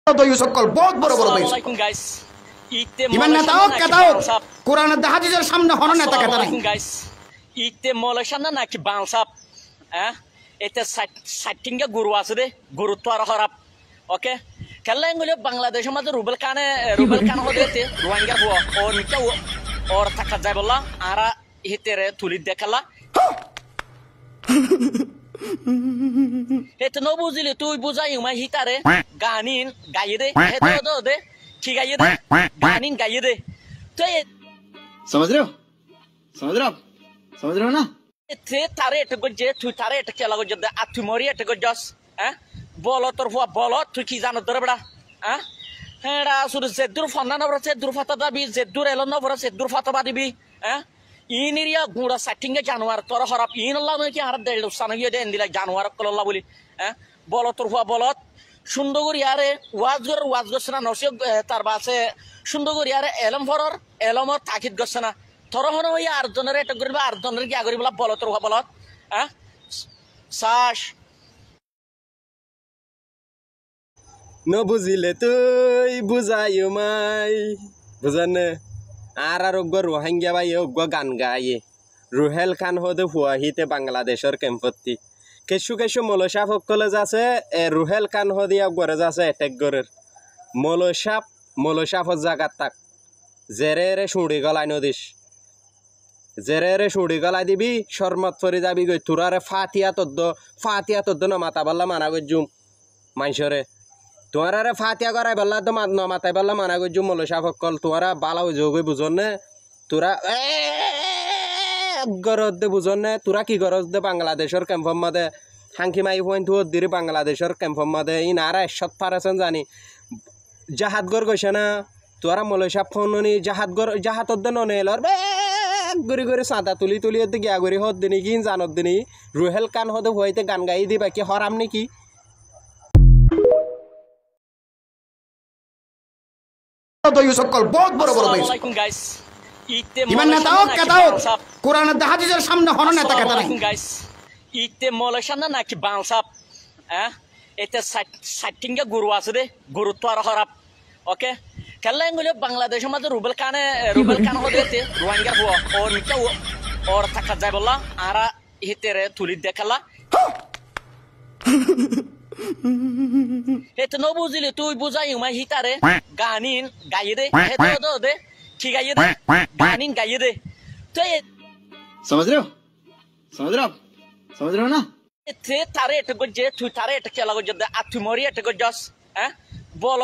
তো ইউ সকল বহুত বড় বড় ভাই গাইস ইমান নেতা হোক কেতা হোক কোরআনের হাদিসের সামনে হন নেতা কেতা নাই গাইস ইতে মলেশানা নাকি বাংসাপ এতে সাইটিংগা গুরু আছে রে গুরুত্ব আর খারাপ ওকে খেলা এগুলো বাংলাদেশের মধ্যে রুবেল খান হতে রোহিঙ্গা হুয়া ওর নিচে ওর থাকা যায় বললা আর হিতেরে তুলি দেখালা হেতে ন বুঝিলি তুই বুঝাই উমাই হিতারে গানিন গাইয়ে দে হেতে দে কি গাইয়ে দে গানিন গাইয়ে দে তো समझ रहे हो समझ रहे हो ना তে তারে এটা গজে তুই তারে এটা কেলা গজে দে আর তুই মরি এটা গজস বলো তোর হুয়া বলো তুই কি জানো তোর বড়া হেডা শুধু জেদুর ফান্না নবরা জেদুর ফাতা দাবি জেদুর এলো নবরা জেদুর ফাতা বাদিবি ইনিরিয়া গুড়া সাইটিংগে জানোয়ার তোর হরাপ ইন আল্লাহ কি আর দেড় সানগিয়ে দেন দিলা জানোয়ার কল্লা বলি বলো তোর হুয়া বলত সুন্দর ইয়ারে ওয়াজ গছ না নসিও তার বাসে সুন্দর ইয়ারে এলমর তাকিদ গছ না তোর হন হইয়া আর জনের এটা করিবা আর জনের কি আগরি বলা বলো তোর হুয়া বলত শ্বাস ন বুঝিলে তুই বুঝাই মাই বুঝানে আর অগ্য রোহিঙ্গা ভাই অগ্য গান গায়ে রুহেল খান হদে হুয়াহিতে বাংলাদেশের কেম্পত্তি কেশু মলসাপ কলেজ আছে রুহেল খান হদি অগ্গরে আছে এটেক গরের মলসাপর জাগাত তাক জেরে সুড়ি গলাই নদিস জেরে সুড়ি গলাই দিবি শর্মত ফরি যাবি গই তুরারে ফাতিয়া তদ্দ ন মাতা বললা মানা গজুম মাইসরে তোমার ফাতিয়া করাই বেলা তো নমাতাই বেলা মানা গজু মলসা ফকল তোমারা বালাও যোগ বুঝন নে তোরা গরজ দে বুঝন নে তোরা কি গরজ দে বাংলাদেশের ক্যাম্পর মাদে হাঙ্কি মাই পয়েন্ট দিরি বাংলাদেশের ক্যাম্পর মাদে ই নারা সব পারেছেন জানি জাহাত গর গৈছে না তোরা মলসা ফোননি জাহাত দে ননে এলর গরি চাঁদা তুলি গিয়া গরি হদ দিনি কি জানত দিনি রুহেল কান হদে হইতে গান গাই দিবা কি হরাম নেকি তো ইউ সকল বহুত বড় বড় ভাই গাইস ইমান নেতা হোক কেতা হোক কোরআনের হাদিসের সামনে হন নেতা কেতা নাই গাইস ইতে মলেশানা নাকি বাংসাপ এতে সাইটিংগা গুরু আছে রে গুরুত্ব আর খারাপ ওকে খেলা এগুলো বাংলাদেশের মধ্যে রুবেল খান হতে রোহিঙ্গা হুয়া ওর নিচে ওর থাকা যায় বললা আর হিতেরে তুলি দেখালা হেতে ন বুঝিলি তুই বুঝাই উমাই হিতারে গানিন গাইয়ে দে হেতে দে কি গাইয়ে দে গানিন গাইয়ে দে তো समझ रहे हो ना তে তারে এটা গজে তুই তারে এটা কেলা গজে দে আর তুই মরি এটা গজস বলো